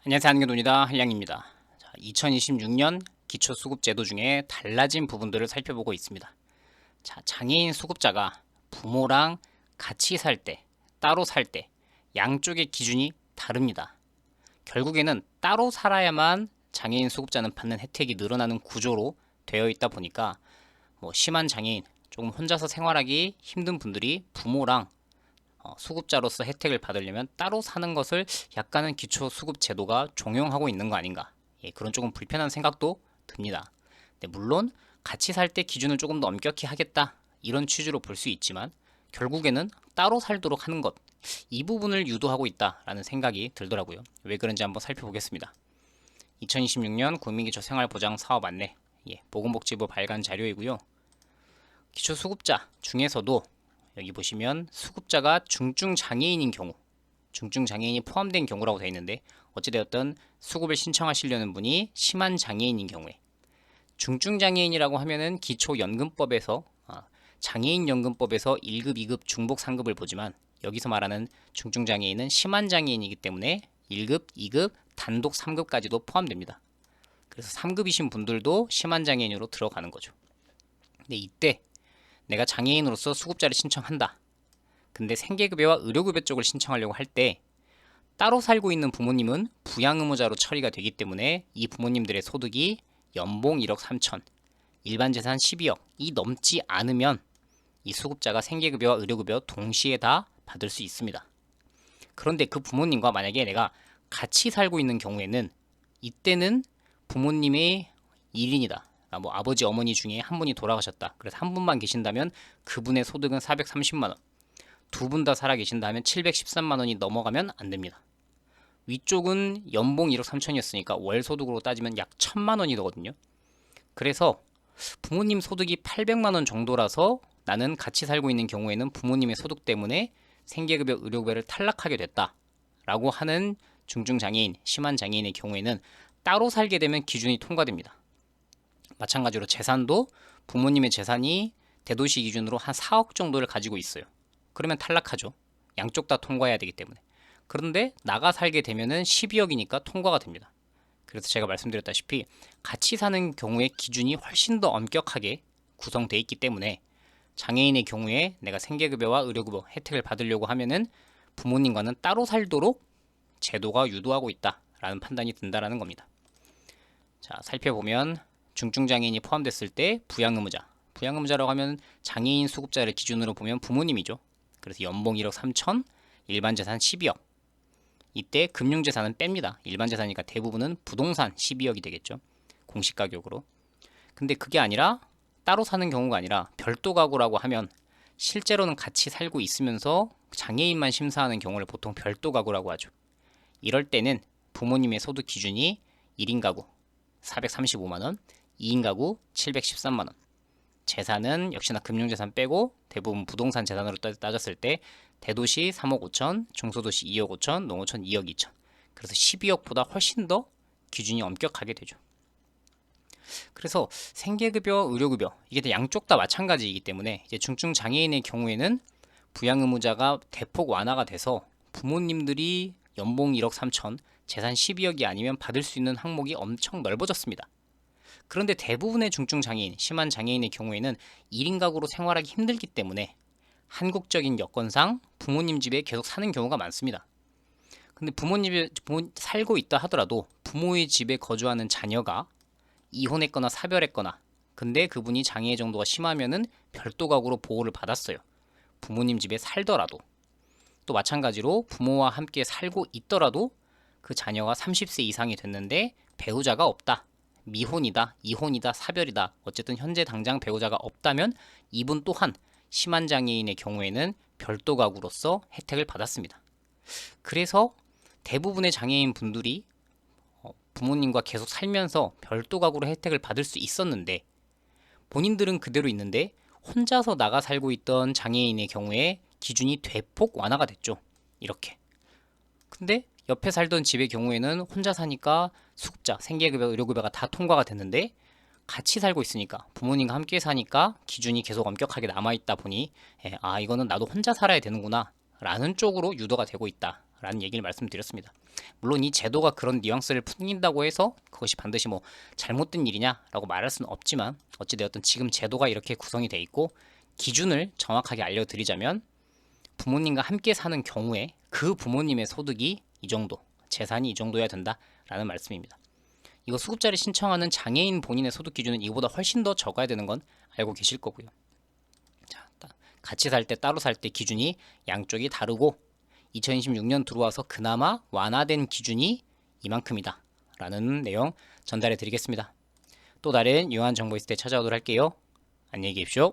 안녕하세요. 한경돈이다. 한량입니다. 2026년 기초수급제도 중에 달라진 부분들을 살펴보고 있습니다. 자, 장애인 수급자가 부모랑 같이 살 때, 따로 살 때, 양쪽의 기준이 다릅니다. 결국에는 따로 살아야만 장애인 수급자는 받는 혜택이 늘어나는 구조로 되어 있다 보니까 심한 장애인, 조금 혼자서 생활하기 힘든 분들이 부모랑 수급자로서 혜택을 받으려면 따로 사는 것을 약간은 기초수급 제도가 종용하고 있는 거 아닌가. 그런 조금 불편한 생각도 듭니다. 물론 같이 살 때 기준을 조금 더 엄격히 하겠다 이런 취지로 볼 수 있지만 결국에는 따로 살도록 하는 것, 이 부분을 유도하고 있다라는 생각이 들더라고요. 왜 그런지 한번 살펴보겠습니다. 2026년 국민기초생활보장사업 안내, 보건복지부 발간 자료이고요. 기초수급자 중에서도 여기 보시면 수급자가 중증 장애인인 경우, 중증 장애인이 포함된 경우라고 되어 있는데 어찌되었든 수급을 신청하시려는 분이 심한 장애인인 경우에, 중증 장애인이라고 하면은 기초연금법에서 장애인연금법에서 1급, 2급, 중복, 상급을 보지만 여기서 말하는 중증 장애인은 심한 장애인이기 때문에 1급, 2급, 단독 3급까지도 포함됩니다. 그래서 3급이신 분들도 심한 장애인으로 들어가는 거죠. 근데 이때 내가 장애인으로서 수급자를 신청한다. 근데 생계급여와 의료급여 쪽을 신청하려고 할 때 따로 살고 있는 부모님은 부양의무자로 처리가 되기 때문에 이 부모님들의 소득이 연봉 1억 3천, 일반 재산 12억이 넘지 않으면 이 수급자가 생계급여와 의료급여 동시에 다 받을 수 있습니다. 그런데 그 부모님과 만약에 내가 같이 살고 있는 경우에는 이때는 부모님의 1인이다. 아버지 어머니 중에 한 분이 돌아가셨다. 그래서 한 분만 계신다면 그분의 소득은 430만 원. 두 분 다 살아 계신다면 713만 원이 넘어가면 안 됩니다. 위쪽은 연봉 1억 3천이었으니까 월 소득으로 따지면 약 1000만 원이 되거든요. 그래서 부모님 소득이 800만 원 정도라서 나는 같이 살고 있는 경우에는 부모님의 소득 때문에 생계급여, 의료급여를 탈락하게 됐다라고 하는 중증 장애인, 심한 장애인의 경우에는 따로 살게 되면 기준이 통과됩니다. 마찬가지로 재산도 부모님의 재산이 대도시 기준으로 한 4억 정도를 가지고 있어요. 그러면 탈락하죠. 양쪽 다 통과해야 되기 때문에. 그런데 나가 살게 되면은 12억이니까 통과가 됩니다. 그래서 제가 말씀드렸다시피 같이 사는 경우의 기준이 훨씬 더 엄격하게 구성되어 있기 때문에 장애인의 경우에 내가 생계급여와 의료급여 혜택을 받으려고 하면은 부모님과는 따로 살도록 제도가 유도하고 있다라는 판단이 든다라는 겁니다. 자, 살펴보면 중증장애인이 포함됐을 때 부양의무자, 부양의무자라고 하면 장애인 수급자를 기준으로 보면 부모님이죠. 그래서 연봉 1억 3천, 일반 재산 12억. 이때 금융재산은 뺍니다. 일반 재산이니까 대부분은 부동산 12억이 되겠죠. 공시 가격으로. 근데 그게 아니라 따로 사는 경우가 아니라 별도 가구라고 하면 실제로는 같이 살고 있으면서 장애인만 심사하는 경우를 보통 별도 가구라고 하죠. 이럴 때는 부모님의 소득 기준이 1인 가구 435만 원, 2인 가구 713만 원. 재산은 역시나 금융재산 빼고 대부분 부동산 재산으로 따졌을 때 대도시 3억 5천, 중소도시 2억 5천, 농어촌 2억 2천. 그래서 12억보다 훨씬 더 기준이 엄격하게 되죠. 그래서 생계급여, 의료급여 이게 양쪽 다 마찬가지이기 때문에 이제 중증 장애인의 경우에는 부양의무자가 대폭 완화가 돼서 부모님들이 연봉 1억 3천, 재산 12억이 아니면 받을 수 있는 항목이 엄청 넓어졌습니다. 그런데 대부분의 중증 장애인, 심한 장애인의 경우에는 1인 가구로 생활하기 힘들기 때문에 한국적인 여건상 부모님 집에 계속 사는 경우가 많습니다. 근데 부모님 살고 있다 하더라도 부모의 집에 거주하는 자녀가 이혼했거나 사별했거나 근데 그분이 장애 정도가 심하면은 별도 가구로 보호를 받았어요. 부모님 집에 살더라도. 또 마찬가지로 부모와 함께 살고 있더라도 그 자녀가 30세 이상이 됐는데 배우자가 없다. 미혼이다, 이혼이다, 사별이다. 어쨌든 현재 당장 배우자가 없다면 이분 또한 심한 장애인의 경우에는 별도 가구로서 혜택을 받았습니다. 그래서 대부분의 장애인 분들이 부모님과 계속 살면서 별도 가구로 혜택을 받을 수 있었는데 본인들은 그대로 있는데 혼자서 나가 살고 있던 장애인의 경우에 기준이 대폭 완화가 됐죠. 이렇게. 근데 옆에 살던 집의 경우에는 혼자 사니까 수급자, 생계급여, 의료급여가 다 통과가 됐는데 같이 살고 있으니까 부모님과 함께 사니까 기준이 계속 엄격하게 남아있다 보니 이거는 나도 혼자 살아야 되는구나 라는 쪽으로 유도가 되고 있다 라는 얘기를 말씀드렸습니다. 물론 이 제도가 그런 뉘앙스를 풍긴다고 해서 그것이 반드시 뭐 잘못된 일이냐라고 말할 수는 없지만, 어찌되었든 지금 제도가 이렇게 구성이 돼 있고, 기준을 정확하게 알려드리자면 부모님과 함께 사는 경우에 그 부모님의 소득이 이 정도, 재산이 이 정도여야 된다라는 말씀입니다. 이거 수급자를 신청하는 장애인 본인의 소득 기준은 이거보다 훨씬 더 적어야 되는 건 알고 계실 거고요. 자, 같이 살 때 따로 살 때 기준이 양쪽이 다르고 2026년 들어와서 그나마 완화된 기준이 이만큼이다 라는 내용 전달해 드리겠습니다. 또 다른 유용한 정보 있을 때 찾아오도록 할게요. 안녕히 계십시오.